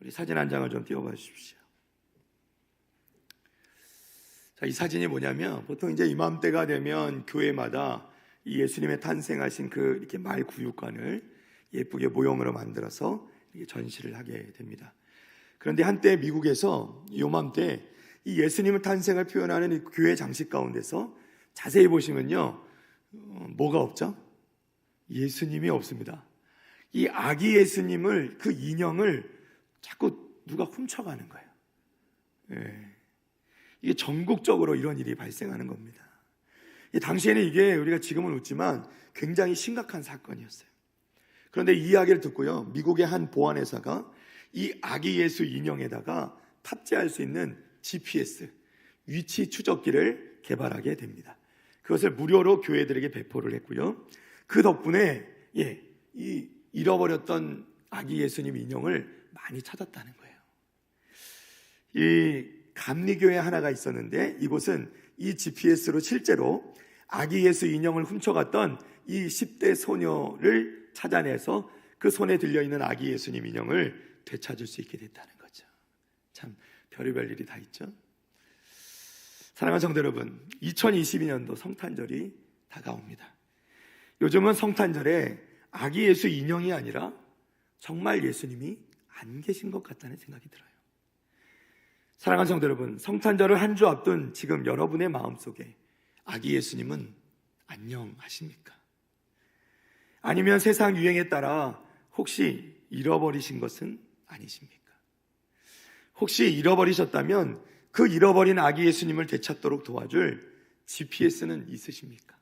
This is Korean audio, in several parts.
우리 사진 한 장을 좀 띄워봐 주십시오. 자, 이 사진이 뭐냐면 보통 이제 이맘때가 되면 교회마다 이 예수님의 탄생하신 그 이렇게 말 구육관을 예쁘게 모형으로 만들어서 이렇게 전시를 하게 됩니다. 그런데 한때 미국에서 요맘때 이 예수님의 탄생을 표현하는 이 교회 장식 가운데서 자세히 보시면요, 뭐가 없죠? 예수님이 없습니다. 이 아기 예수님을, 그 인형을 자꾸 누가 훔쳐가는 거예요. 예. 이게 전국적으로 이런 일이 발생하는 겁니다. 당시에는 이게 우리가 지금은 웃지만 굉장히 심각한 사건이었어요. 그런데 이 이야기를 듣고요, 미국의 한 보안회사가 이 아기 예수 인형에다가 탑재할 수 있는 GPS, 위치 추적기를 개발하게 됩니다. 그것을 무료로 교회들에게 배포를 했고요. 그 덕분에 이 잃어버렸던 아기 예수님 인형을 많이 찾았다는 거예요. 이 감리교회 하나가 있었는데 이곳은 이 GPS로 실제로 아기 예수 인형을 훔쳐갔던 이 10대 소녀를 찾아내서 그 손에 들려있는 아기 예수님 인형을 되찾을 수 있게 됐다는 거죠. 참 별의별 일이 다 있죠. 사랑하는 성도 여러분, 2022년도 성탄절이 다가옵니다. 요즘은 성탄절에 아기 예수 인형이 아니라 정말 예수님이 안 계신 것 같다는 생각이 들어요. 사랑하는 성도 여러분, 성탄절을 한 주 앞둔 지금 여러분의 마음속에 아기 예수님은 안녕하십니까? 아니면 세상 유행에 따라 혹시 잃어버리신 것은 아니십니까? 혹시 잃어버리셨다면 그 잃어버린 아기 예수님을 되찾도록 도와줄 GPS는 있으십니까?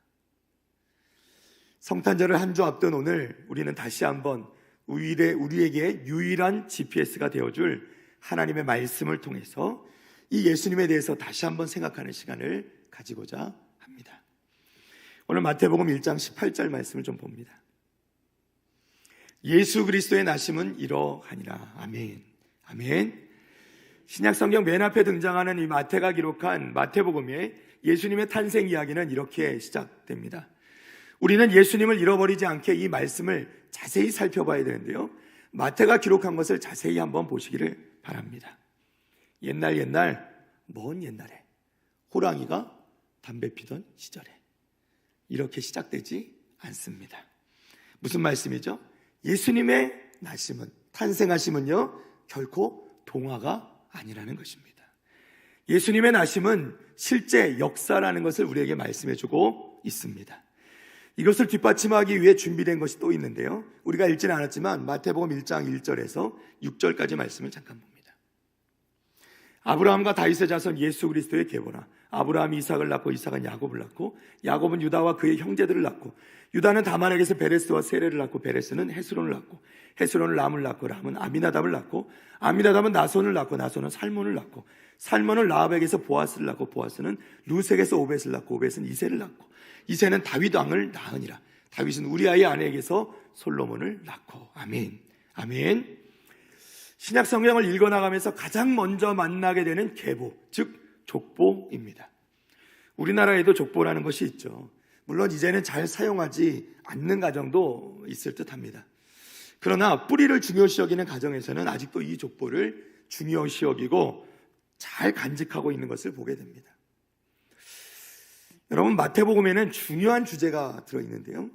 성탄절을 한 주 앞둔 오늘 우리는 다시 한번 우리에게 유일한 GPS가 되어줄 하나님의 말씀을 통해서 이 예수님에 대해서 다시 한번 생각하는 시간을 가지고자 합니다. 오늘 마태복음 1장 18절 말씀을 좀 봅니다. 예수 그리스도의 나심은 이러하니라. 아멘. 아멘. 신약성경 맨 앞에 등장하는 이 마태가 기록한 마태복음의 예수님의 탄생 이야기는 이렇게 시작됩니다. 우리는 예수님을 잃어버리지 않게 이 말씀을 자세히 살펴봐야 되는데요, 마태가 기록한 것을 자세히 한번 보시기를 바랍니다. 먼 옛날에 호랑이가 담배 피던 시절에, 이렇게 시작되지 않습니다. 무슨 말씀이죠? 예수님의 나심은, 탄생하심은요 결코 동화가 아니라는 것입니다. 예수님의 나심은 실제 역사라는 것을 우리에게 말씀해주고 있습니다. 이것을 뒷받침하기 위해 준비된 것이 또 있는데요, 우리가 읽지는 않았지만 마태복음 1장 1절에서 6절까지 말씀을 잠깐 봅니다. 아브라함과 다윗의 자손 예수 그리스도의 계보라. 아브라함이 이삭을 낳고 이삭은 야곱을 낳고 야곱은 유다와 그의 형제들을 낳고 유다는 다만에게서 베레스와 세레를 낳고 베레스는 헤스론을 낳고 헤스론은 람을 낳고 람은 아미나답을 낳고 아미나답은 나손을 낳고 나손은 살몬을 낳고 살몬은 라합에게서 보아스를 낳고 보아스는 루색에서 오벳을 낳고 오벳은 이새를 낳고 이새는 다윗 왕을 낳으니라. 다윗은 우리아의 아내에게서 솔로몬을 낳고. 아멘. 아멘. 신약 성경을 읽어나가면서 가장 먼저 만나게 되는 계보, 즉 족보입니다. 우리나라에도 족보라는 것이 있죠. 물론 이제는 잘 사용하지 않는 가정도 있을 듯합니다. 그러나 뿌리를 중요시 여기는 가정에서는 아직도 이 족보를 중요시 여기고 잘 간직하고 있는 것을 보게 됩니다. 여러분, 마태복음에는 중요한 주제가 들어있는데요,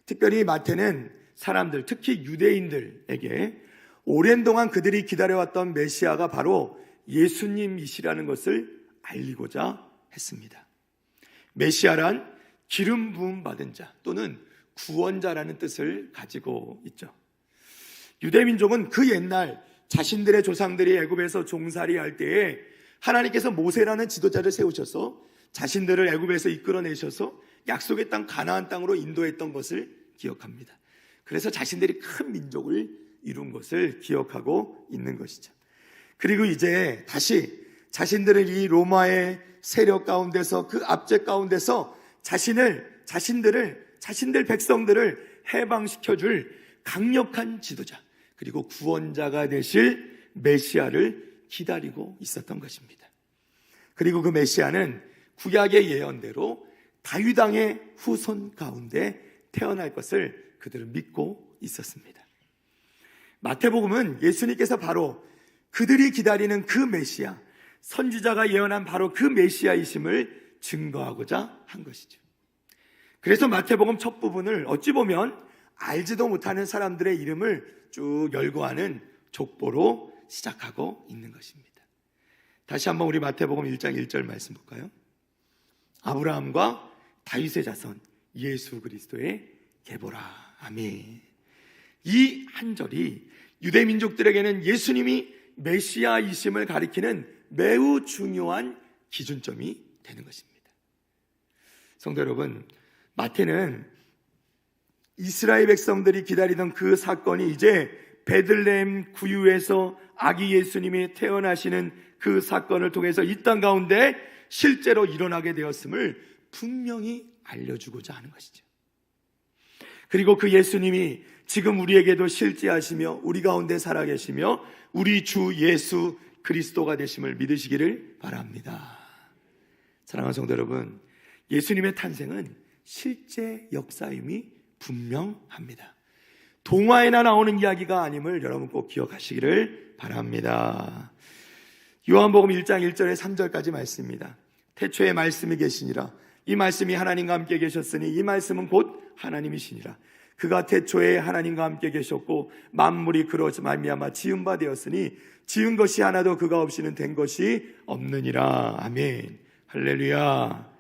특별히 마태는 사람들, 특히 유대인들에게 오랜 동안 그들이 기다려왔던 메시아가 바로 예수님이시라는 것을 알리고자 했습니다. 메시아란 기름 부음 받은 자 또는 구원자라는 뜻을 가지고 있죠. 유대민족은 그 옛날 자신들의 조상들이 애굽에서 종살이할 때에 하나님께서 모세라는 지도자를 세우셔서 자신들을 애굽에서 이끌어내셔서 약속의 땅 가나안 땅으로 인도했던 것을 기억합니다. 그래서 자신들이 큰 민족을 이룬 것을 기억하고 있는 것이죠. 그리고 이제 다시 자신들을 이 로마의 세력 가운데서, 그 압제 가운데서 자신들 백성들을 해방시켜줄 강력한 지도자, 그리고 구원자가 되실 메시아를 기다리고 있었던 것입니다. 그리고 그 메시아는 구약의 예언대로 다윗 왕의 후손 가운데 태어날 것을 그들은 믿고 있었습니다. 마태복음은 예수님께서 바로 그들이 기다리는 그 메시아, 선지자가 예언한 바로 그 메시아이심을 증거하고자 한 것이죠. 그래서 마태복음 첫 부분을 어찌 보면 알지도 못하는 사람들의 이름을 쭉 열거하는 족보로 시작하고 있는 것입니다. 다시 한번 우리 마태복음 1장 1절 말씀 볼까요? 아브라함과 다윗의 자손 예수 그리스도의 계보라. 아멘. 이 한 절이 유대 민족들에게는 예수님이 메시아이심을 가리키는 매우 중요한 기준점이 되는 것입니다. 성도 여러분, 마태는 이스라엘 백성들이 기다리던 그 사건이 이제 베들레헴 구유에서 아기 예수님이 태어나시는 그 사건을 통해서 이 땅 가운데 실제로 일어나게 되었음을 분명히 알려주고자 하는 것이죠. 그리고 그 예수님이 지금 우리에게도 실제하시며 우리 가운데 살아계시며 우리 주 예수 그리스도가 되심을 믿으시기를 바랍니다. 사랑하는 성도 여러분, 예수님의 탄생은 실제 역사임이 분명합니다. 동화에나 나오는 이야기가 아님을 여러분 꼭 기억하시기를 바랍니다. 요한복음 1장 1절에 3절까지 말씀입니다. 태초에 말씀이 계시니라. 이 말씀이 하나님과 함께 계셨으니 이 말씀은 곧 하나님이시니라. 그가 태초에 하나님과 함께 계셨고 만물이 그로 말미암아 지은 바 되었으니 지은 것이 하나도 그가 없이는 된 것이 없느니라. 아멘. 할렐루야.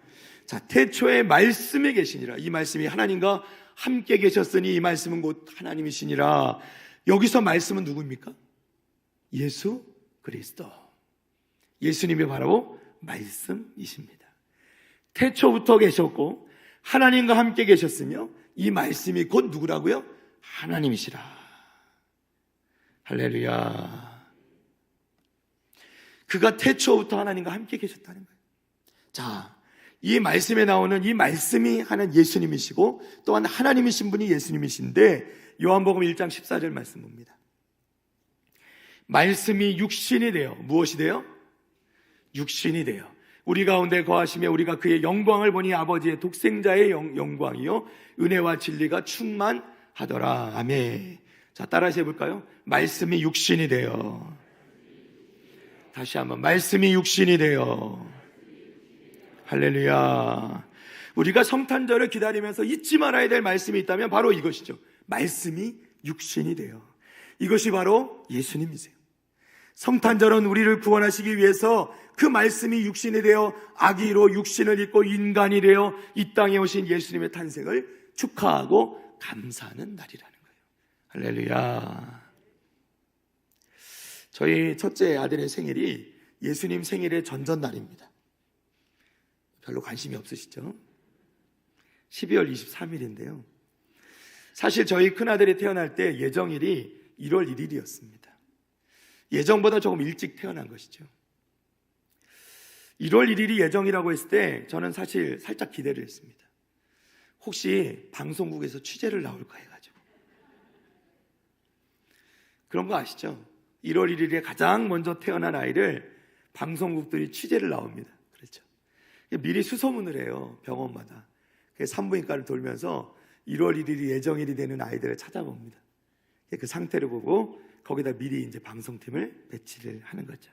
자, 태초에 말씀이 계시니라. 이 말씀이 하나님과 함께 계셨으니 이 말씀은 곧 하나님이시니라. 여기서 말씀은 누구입니까? 예수 그리스도. 예수님이 바로 말씀이십니다. 태초부터 계셨고 하나님과 함께 계셨으며 이 말씀이 곧 누구라고요? 하나님이시라. 할렐루야. 그가 태초부터 하나님과 함께 계셨다는 거예요. 자, 이 말씀에 나오는 이 말씀이 하는 예수님이시고 또한 하나님이신 분이 예수님이신데 요한복음 1장 14절 말씀 봅니다. 말씀이 육신이 되어 무엇이 되어? 육신이 되어 우리 가운데 거하시며 우리가 그의 영광을 보니 아버지의 독생자의 영광이요 은혜와 진리가 충만하더라. 아멘. 자, 따라서 해볼까요? 말씀이 육신이 되어. 다시 한번 말씀이 육신이 되어. 할렐루야. 우리가 성탄절을 기다리면서 잊지 말아야 될 말씀이 있다면 바로 이것이죠. 말씀이 육신이 되어. 이것이 바로 예수님이세요. 성탄절은 우리를 구원하시기 위해서 그 말씀이 육신이 되어 아기로 육신을 입고 인간이 되어 이 땅에 오신 예수님의 탄생을 축하하고 감사하는 날이라는 거예요. 할렐루야. 저희 첫째 아들의 생일이 예수님 생일의 전전날입니다. 별로 관심이 없으시죠? 12월 23일인데요. 사실 저희 큰아들이 태어날 때 예정일이 1월 1일이었습니다. 예정보다 조금 일찍 태어난 것이죠. 1월 1일이 예정이라고 했을 때 저는 사실 살짝 기대를 했습니다. 혹시 방송국에서 취재를 나올까 해가지고. 그런 거 아시죠? 1월 1일에 가장 먼저 태어난 아이를 방송국들이 취재를 나옵니다. 그렇죠. 미리 수소문을 해요. 병원마다. 산부인과를 돌면서 1월 1일이 예정일이 되는 아이들을 찾아봅니다. 그 상태를 보고 거기다 미리 이제 방송팀을 배치를 하는 거죠.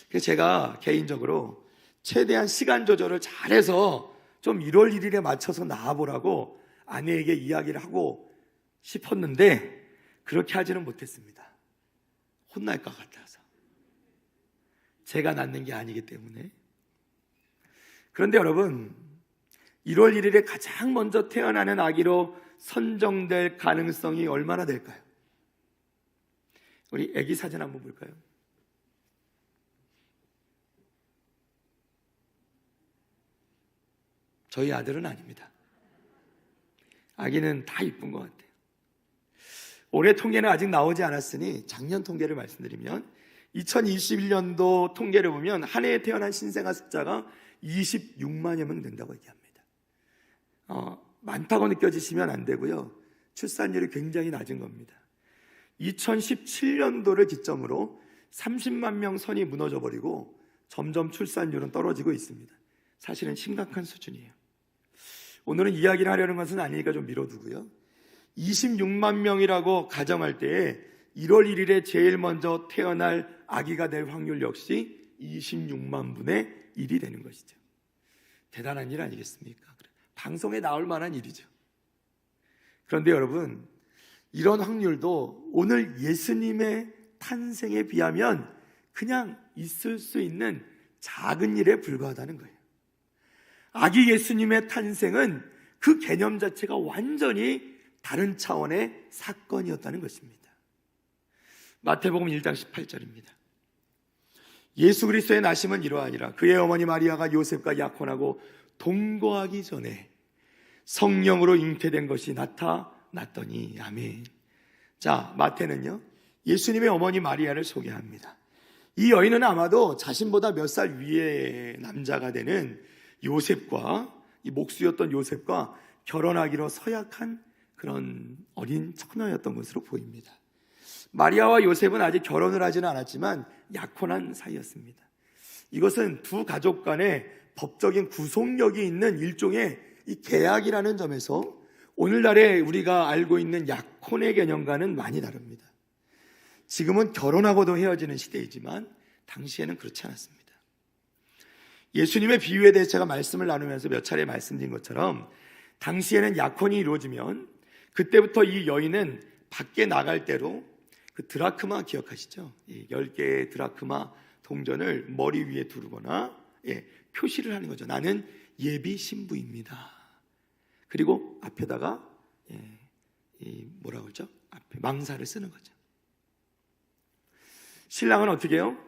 그래서 제가 개인적으로 최대한 시간 조절을 잘해서 좀 1월 1일에 맞춰서 나와보라고 아내에게 이야기를 하고 싶었는데 그렇게 하지는 못했습니다. 혼날 것 같아서. 제가 낳는 게 아니기 때문에. 그런데 여러분, 1월 1일에 가장 먼저 태어나는 아기로 선정될 가능성이 얼마나 될까요? 우리 아기 사진 한번 볼까요? 저희 아들은 아닙니다. 아기는 다 이쁜 것 같아요. 올해 통계는 아직 나오지 않았으니 작년 통계를 말씀드리면 2021년도 통계를 보면 한 해에 태어난 신생아 숫자가 26만여 명 된다고 얘기합니다. 많다고 느껴지시면 안 되고요. 출산율이 굉장히 낮은 겁니다. 2017년도를 기점으로 30만 명 선이 무너져버리고 점점 출산율은 떨어지고 있습니다. 사실은 심각한 수준이에요. 오늘은 이야기를 하려는 것은 아니니까 좀 미뤄두고요. 26만 명이라고 가정할 때에 1월 1일에 제일 먼저 태어날 아기가 될 확률 역시 26만 분의 1이 되는 것이죠. 대단한 일 아니겠습니까? 방송에 나올 만한 일이죠. 그런데 여러분, 이런 확률도 오늘 예수님의 탄생에 비하면 그냥 있을 수 있는 작은 일에 불과하다는 거예요. 아기 예수님의 탄생은 그 개념 자체가 완전히 다른 차원의 사건이었다는 것입니다. 마태복음 1장 18절입니다. 예수 그리스도의 나심은 이러하니라. 그의 어머니 마리아가 요셉과 약혼하고 동거하기 전에 성령으로 잉태된 것이 나타났더니. 아멘. 자, 마태는요, 예수님의 어머니 마리아를 소개합니다. 이 여인은 아마도 자신보다 몇 살 위의 남자가 되는 요셉과, 이 목수였던 요셉과 결혼하기로 서약한 그런 어린 처녀였던 것으로 보입니다. 마리아와 요셉은 아직 결혼을 하지는 않았지만 약혼한 사이였습니다. 이것은 두 가족 간의 법적인 구속력이 있는 일종의 이 계약이라는 점에서 오늘날에 우리가 알고 있는 약혼의 개념과는 많이 다릅니다. 지금은 결혼하고도 헤어지는 시대이지만 당시에는 그렇지 않았습니다. 예수님의 비유에 대해서 제가 말씀을 나누면서 몇 차례 말씀드린 것처럼 당시에는 약혼이 이루어지면 그때부터 이 여인은 밖에 나갈 때로 그 드라크마 기억하시죠? 10개의 드라크마 동전을 머리 위에 두르거나 표시를 하는 거죠. 나는 예비 신부입니다. 그리고 앞에다가 뭐라고 그러죠? 앞에 망사를 쓰는 거죠. 신랑은 어떻게 해요?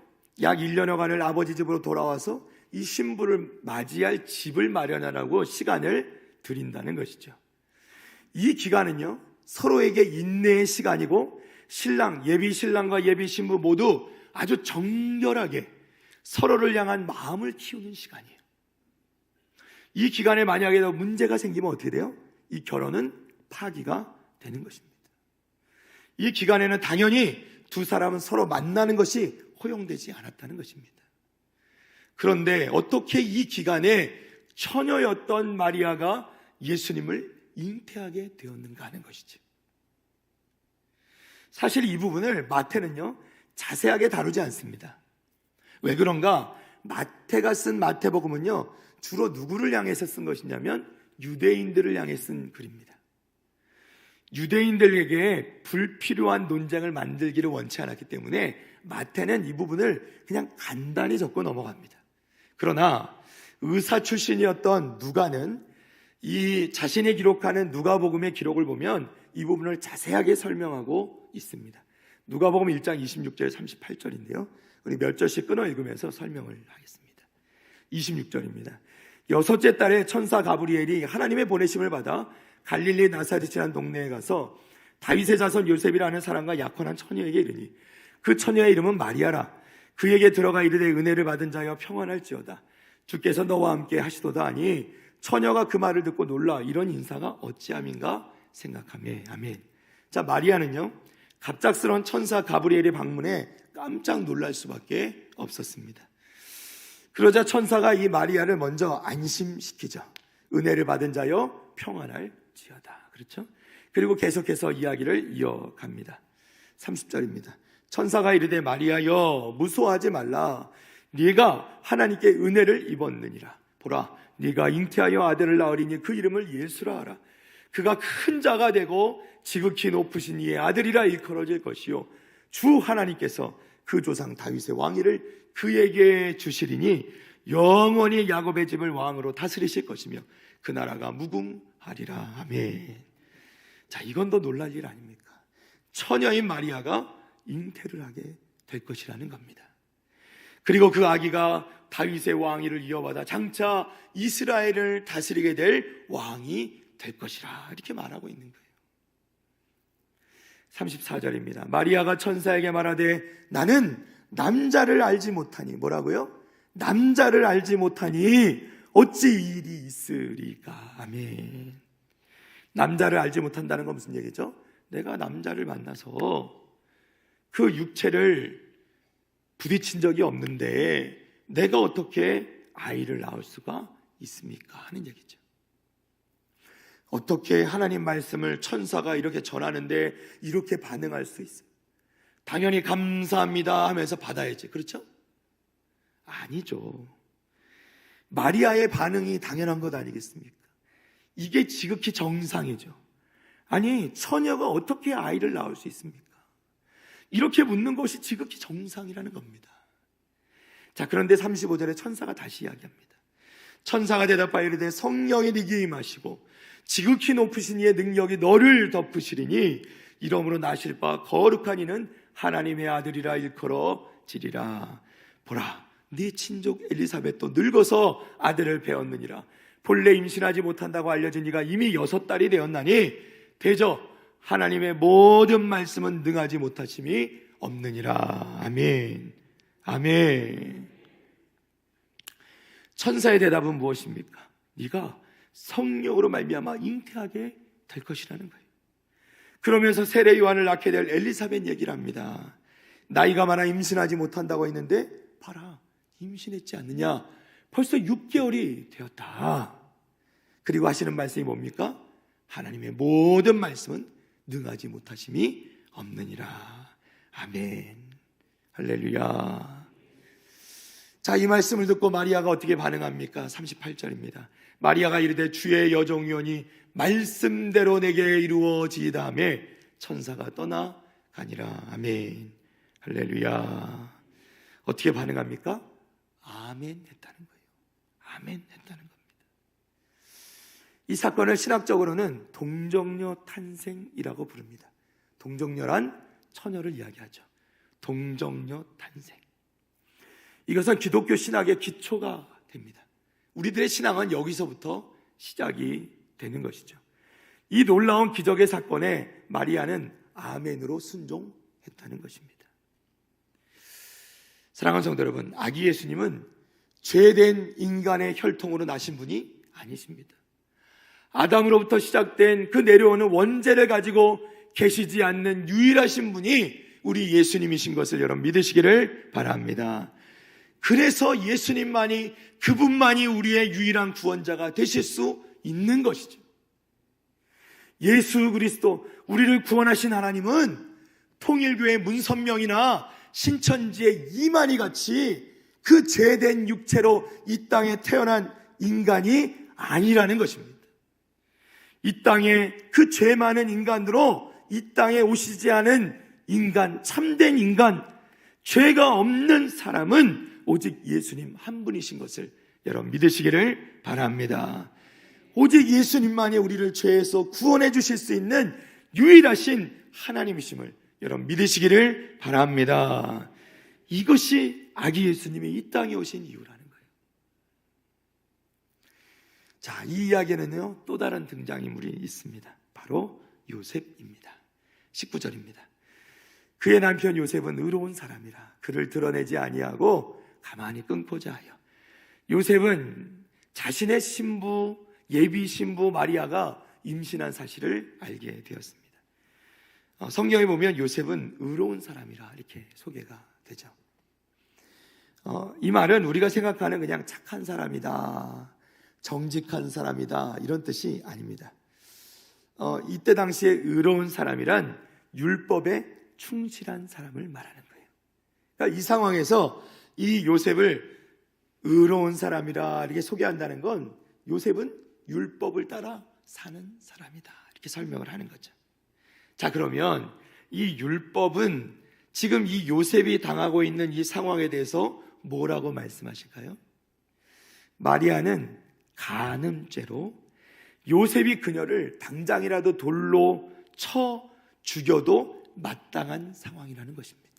약 1년여간을 아버지 집으로 돌아와서 이 신부를 맞이할 집을 마련하라고 시간을 드린다는 것이죠. 이 기간은요, 서로에게 인내의 시간이고 신랑, 예비 신랑과 예비 신부 모두 아주 정결하게 서로를 향한 마음을 키우는 시간이에요. 이 기간에 만약에 문제가 생기면 어떻게 돼요? 이 결혼은 파기가 되는 것입니다. 이 기간에는 당연히 두 사람은 서로 만나는 것이 허용되지 않았다는 것입니다. 그런데 어떻게 이 기간에 처녀였던 마리아가 예수님을 잉태하게 되었는가 하는 것이죠. 사실 이 부분을 마태는요, 자세하게 다루지 않습니다. 왜 그런가? 마태가 쓴 마태복음은요, 주로 누구를 향해서 쓴 것이냐면 유대인들을 향해 쓴 글입니다. 유대인들에게 불필요한 논쟁을 만들기를 원치 않았기 때문에 마태는 이 부분을 그냥 간단히 적고 넘어갑니다. 그러나 의사 출신이었던 누가는 이 자신이 기록하는 누가복음의 기록을 보면 이 부분을 자세하게 설명하고 있습니다. 누가복음 1장 26절 38절인데요. 우리 몇 절씩 끊어 읽으면서 설명을 하겠습니다. 26절입니다. 여섯째 달에 천사 가브리엘이 하나님의 보내심을 받아 갈릴리 나사렛이라는 동네에 가서 다윗의 자손 요셉이라는 사람과 약혼한 처녀에게 이르니 그 처녀의 이름은 마리아라. 그에게 들어가 이르되 은혜를 받은 자여 평안할지어다. 주께서 너와 함께 하시도다 하니 처녀가 그 말을 듣고 놀라 이런 인사가 어찌함인가 생각하며. 아멘. 자, 마리아는요, 갑작스러운 천사 가브리엘의 방문에 깜짝 놀랄 수밖에 없었습니다. 그러자 천사가 이 마리아를 먼저 안심시키죠. 은혜를 받은 자여 평안할지어다. 그렇죠? 그리고 계속해서 이야기를 이어갑니다. 30절입니다. 천사가 이르되 마리아여 무소하지 말라. 네가 하나님께 은혜를 입었느니라. 보라, 네가 잉태하여 아들을 낳으리니 그 이름을 예수라 하라. 그가 큰 자가 되고 지극히 높으신 이의 아들이라 일컬어질 것이요 주 하나님께서 그 조상 다윗의 왕위를 그에게 주시리니 영원히 야곱의 집을 왕으로 다스리실 것이며 그 나라가 무궁하리라. 아멘. 자, 이건 더 놀랄 일 아닙니까? 처녀인 마리아가 잉태를 하게 될 것이라는 겁니다. 그리고 그 아기가 다윗의 왕위를 이어받아 장차 이스라엘을 다스리게 될 왕이 될 것이라 이렇게 말하고 있는 거예요. 34절입니다. 마리아가 천사에게 말하되 나는 남자를 알지 못하니. 뭐라고요? 남자를 알지 못하니 어찌 이 일이 있으리까. 아멘. 남자를 알지 못한다는 건 무슨 얘기죠? 내가 남자를 만나서 그 육체를 부딪힌 적이 없는데 내가 어떻게 아이를 낳을 수가 있습니까? 하는 얘기죠. 어떻게 하나님 말씀을 천사가 이렇게 전하는데 이렇게 반응할 수 있어요? 당연히 감사합니다 하면서 받아야지. 그렇죠? 아니죠. 마리아의 반응이 당연한 것 아니겠습니까? 이게 지극히 정상이죠. 아니, 처녀가 어떻게 아이를 낳을 수 있습니까? 이렇게 묻는 것이 지극히 정상이라는 겁니다. 자, 그런데 35절에 천사가 다시 이야기합니다. 천사가 대답하여 이르되 성령이 네게 임하시고 지극히 높으신 이의 능력이 너를 덮으시리니 이러므로 나실 바 거룩한 이는 하나님의 아들이라 일컬어지리라. 보라, 네 친족 엘리사벳도 늙어서 아들을 배었느니라. 본래 임신하지 못한다고 알려진 이가 이미 6달이 되었나니 대저 하나님의 모든 말씀은 능하지 못하심이 없느니라. 아멘. 아멘. 천사의 대답은 무엇입니까? 네가 성령으로 말미암아 잉태하게 될 것이라는 거예요. 그러면서 세례 요한을 낳게 될 엘리사벳 얘기를 합니다. 나이가 많아 임신하지 못한다고 했는데 봐라, 임신했지 않느냐? 벌써 6개월이 되었다. 그리고 하시는 말씀이 뭡니까? 하나님의 모든 말씀은 능하지 못하심이 없느니라. 아멘. 할렐루야. 자, 이 말씀을 듣고 마리아가 어떻게 반응합니까? 38절입니다. 마리아가 이르되 주의 여종이오니 말씀대로 내게 이루어지다며 천사가 떠나가니라. 아멘. 할렐루야. 어떻게 반응합니까? 아멘 했다는 거예요. 아멘 했다는 겁니다. 이 사건을 신학적으로는 동정녀 탄생이라고 부릅니다. 동정녀란 처녀를 이야기하죠. 동정녀 탄생. 이것은 기독교 신학의 기초가 됩니다. 우리들의 신앙은 여기서부터 시작이 되는 것이죠. 이 놀라운 기적의 사건에 마리아는 아멘으로 순종했다는 것입니다. 사랑하는 성도 여러분, 아기 예수님은 죄된 인간의 혈통으로 나신 분이 아니십니다. 아담으로부터 시작된 그 내려오는 원죄를 가지고 계시지 않는 유일하신 분이 우리 예수님이신 것을 여러분 믿으시기를 바랍니다. 그래서 예수님만이, 그분만이 우리의 유일한 구원자가 되실 수 있는 것이죠. 예수 그리스도, 우리를 구원하신 하나님은 통일교의 문선명이나 신천지의 이만희 같이 그 죄된 육체로 이 땅에 태어난 인간이 아니라는 것입니다. 이 땅에 그 죄 많은 인간으로 이 땅에 오시지 않은 인간, 참된 인간, 죄가 없는 사람은 오직 예수님 한 분이신 것을 여러분 믿으시기를 바랍니다. 오직 예수님만이 우리를 죄에서 구원해 주실 수 있는 유일하신 하나님이심을 여러분 믿으시기를 바랍니다. 이것이 아기 예수님이 이 땅에 오신 이유라는 거예요. 자, 이 이야기에는요 또 다른 등장인물이 있습니다. 바로 요셉입니다. 19절입니다. 그의 남편 요셉은 의로운 사람이라 그를 드러내지 아니하고 가만히 끊고자 하여. 요셉은 자신의 신부, 예비 신부 마리아가 임신한 사실을 알게 되었습니다. 성경에 보면 요셉은 의로운 사람이라 이렇게 소개가 되죠. 이 말은 우리가 생각하는 그냥 착한 사람이다, 정직한 사람이다 이런 뜻이 아닙니다. 이때 당시에 의로운 사람이란 율법에 충실한 사람을 말하는 거예요. 그러니까 이 상황에서 이 요셉을 의로운 사람이라 이렇게 소개한다는 건 요셉은 율법을 따라 사는 사람이다 이렇게 설명을 하는 거죠. 자, 그러면 이 율법은 지금 이 요셉이 당하고 있는 이 상황에 대해서 뭐라고 말씀하실까요? 마리아는 간음죄로 요셉이 그녀를 당장이라도 돌로 쳐 죽여도 마땅한 상황이라는 것입니다.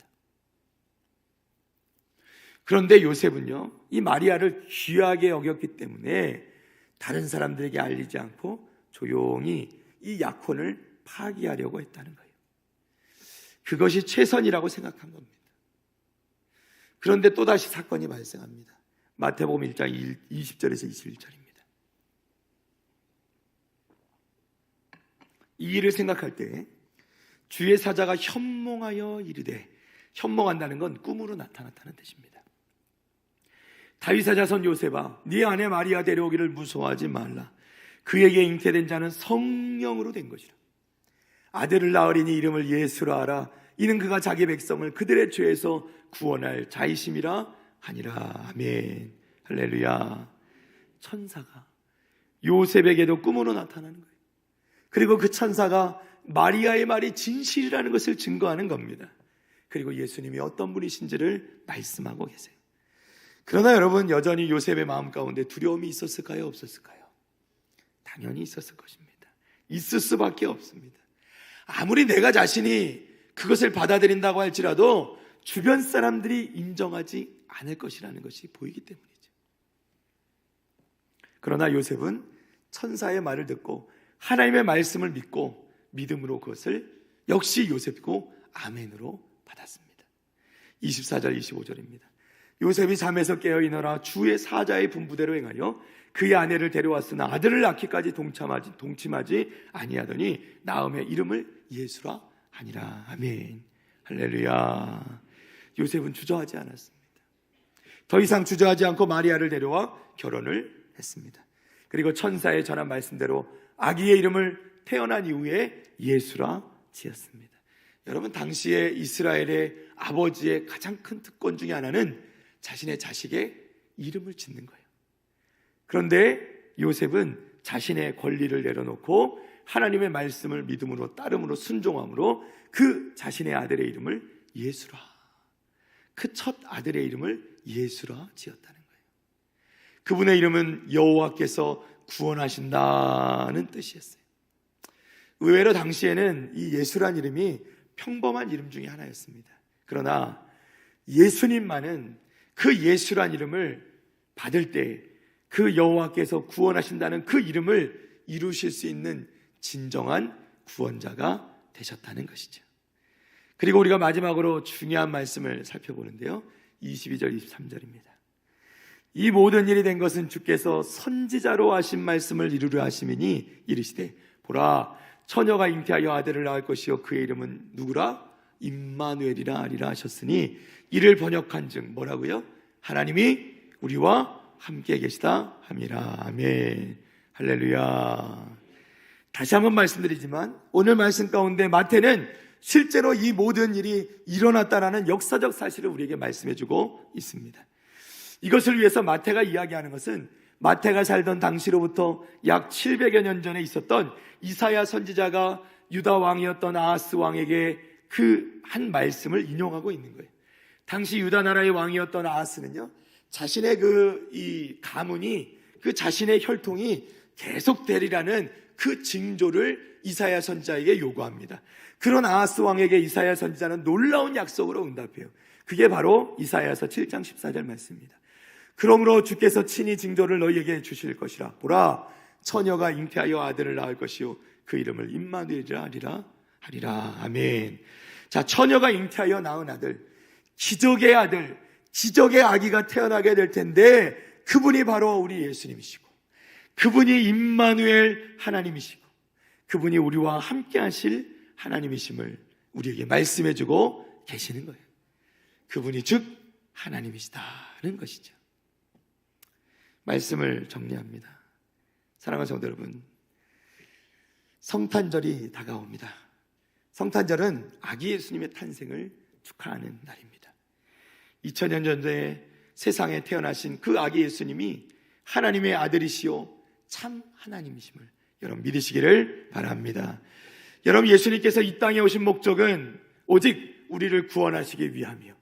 그런데 요셉은요, 이 마리아를 귀하게 여겼기 때문에 다른 사람들에게 알리지 않고 조용히 이 약혼을 파기하려고 했다는 거예요. 그것이 최선이라고 생각한 겁니다. 그런데 또다시 사건이 발생합니다. 마태복음 1장 20절에서 21절입니다. 이 일을 생각할 때 주의 사자가 현몽하여 이르되, 현몽한다는 건 꿈으로 나타났다는 뜻입니다. 다윗의 자손 요셉아, 네 아내 마리아 데려오기를 무서워하지 말라. 그에게 잉태된 자는 성령으로 된 것이라. 아들을 낳으리니 이름을 예수라 하라. 이는 그가 자기 백성을 그들의 죄에서 구원할 자이심이라 하니라. 아멘. 할렐루야. 천사가 요셉에게도 꿈으로 나타나는 거예요. 그리고 그 천사가 마리아의 말이 진실이라는 것을 증거하는 겁니다. 그리고 예수님이 어떤 분이신지를 말씀하고 계세요. 그러나 여러분, 여전히 요셉의 마음 가운데 두려움이 있었을까요? 없었을까요? 당연히 있었을 것입니다. 있을 수밖에 없습니다. 아무리 내가 자신이 그것을 받아들인다고 할지라도 주변 사람들이 인정하지 않을 것이라는 것이 보이기 때문이죠. 그러나 요셉은 천사의 말을 듣고 하나님의 말씀을 믿고 믿음으로 그것을 역시 요셉고 아멘으로 받았습니다. 24절 25절입니다. 요셉이 잠에서 깨어 일어나 주의 사자의 분부대로 행하여 그의 아내를 데려왔으나 아들을 낳기까지 동침하지 아니하더니 나음의 이름을 예수라 하니라. 아멘. 할렐루야. 요셉은 주저하지 않았습니다. 더 이상 주저하지 않고 마리아를 데려와 결혼을 했습니다. 그리고 천사의 전한 말씀대로 아기의 이름을 태어난 이후에 예수라 지었습니다. 여러분, 당시에 이스라엘의 아버지의 가장 큰 특권 중에 하나는 자신의 자식의 이름을 짓는 거예요. 그런데 요셉은 자신의 권리를 내려놓고 하나님의 말씀을 믿음으로 따름으로 순종함으로 그 자신의 아들의 이름을 예수라, 그 첫 아들의 이름을 예수라 지었다는 거예요. 그분의 이름은 여호와께서 구원하신다는 뜻이었어요. 의외로 당시에는 이 예수란 이름이 평범한 이름 중에 하나였습니다. 그러나 예수님만은 그 예수란 이름을 받을 때 그 여호와께서 구원하신다는 그 이름을 이루실 수 있는 진정한 구원자가 되셨다는 것이죠. 그리고 우리가 마지막으로 중요한 말씀을 살펴보는데요, 22절 23절입니다. 이 모든 일이 된 것은 주께서 선지자로 하신 말씀을 이루려 하심이니 이르시되 보라, 처녀가 잉태하여 아들을 낳을 것이요 그의 이름은 누구라? 임마누엘이라 하리라 하셨으니 이를 번역한즉 뭐라고요? 하나님이 우리와 함께 계시다 함이라. 아멘. 할렐루야. 다시 한번 말씀드리지만 오늘 말씀 가운데 마태는 실제로 이 모든 일이 일어났다라는 역사적 사실을 우리에게 말씀해주고 있습니다. 이것을 위해서 마태가 이야기하는 것은 마태가 살던 당시로부터 약 700여 년 전에 있었던 이사야 선지자가 유다 왕이었던 아하스 왕에게 그 한 말씀을 인용하고 있는 거예요. 당시 유다 나라의 왕이었던 아하스는요, 자신의 이 가문이, 그 자신의 혈통이 계속되리라는 그 징조를 이사야 선지자에게 요구합니다. 그런 아하스 왕에게 이사야 선지자는 놀라운 약속으로 응답해요. 그게 바로 이사야서 7장 14절 말씀입니다. 그러므로 주께서 친히 징조를 너희에게 주실 것이라. 보라, 처녀가 잉태하여 아들을 낳을 것이요 그 이름을 임마누엘이라 하리라. 아멘. 자, 처녀가 잉태하여 낳은 아들, 기적의 아들, 기적의 아기가 태어나게 될 텐데 그분이 바로 우리 예수님이시고, 그분이 임마누엘 하나님이시고, 그분이 우리와 함께 하실 하나님이심을 우리에게 말씀해주고 계시는 거예요. 그분이 즉 하나님이시다는 것이죠. 말씀을 정리합니다. 사랑하는 성도 여러분, 성탄절이 다가옵니다. 성탄절은 아기 예수님의 탄생을 축하하는 날입니다. 2000년 전에 세상에 태어나신 그 아기 예수님이 하나님의 아들이시오 참 하나님이심을 여러분 믿으시기를 바랍니다. 여러분, 예수님께서 이 땅에 오신 목적은 오직 우리를 구원하시기 위함이요,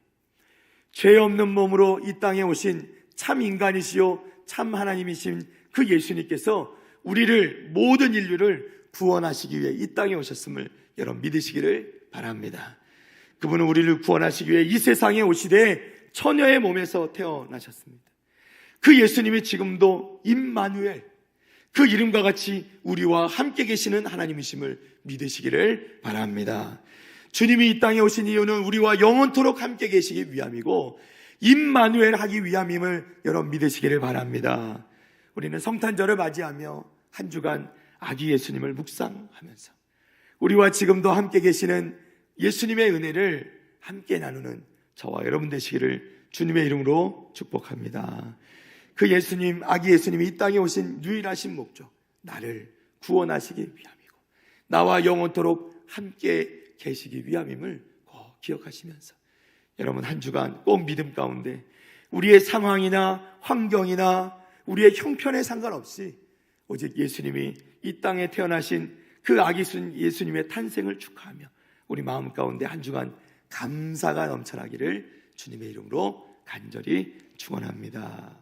죄 없는 몸으로 이 땅에 오신 참 인간이시오 참 하나님이신 그 예수님께서 우리를, 모든 인류를 구원하시기 위해 이 땅에 오셨음을 여러분 믿으시기를 바랍니다. 그분은 우리를 구원하시기 위해 이 세상에 오시되 처녀의 몸에서 태어나셨습니다. 그 예수님이 지금도 임마누엘, 그 이름과 같이 우리와 함께 계시는 하나님이심을 믿으시기를 바랍니다. 주님이 이 땅에 오신 이유는 우리와 영원토록 함께 계시기 위함이고 임마누엘 하기 위함임을 여러분 믿으시기를 바랍니다. 우리는 성탄절을 맞이하며 한 주간 아기 예수님을 묵상하면서 우리와 지금도 함께 계시는 예수님의 은혜를 함께 나누는 저와 여러분 되시기를 주님의 이름으로 축복합니다. 그 예수님, 아기 예수님이 이 땅에 오신 유일하신 목적, 나를 구원하시기 위함이고 나와 영원토록 함께 계시기 위함임을 꼭 기억하시면서 여러분 한 주간 꼭 믿음 가운데 우리의 상황이나 환경이나 우리의 형편에 상관없이 오직 예수님이 이 땅에 태어나신 그 아기순 예수님의 탄생을 축하하며 우리 마음 가운데 한 주간 감사가 넘쳐나기를 주님의 이름으로 간절히 축원합니다.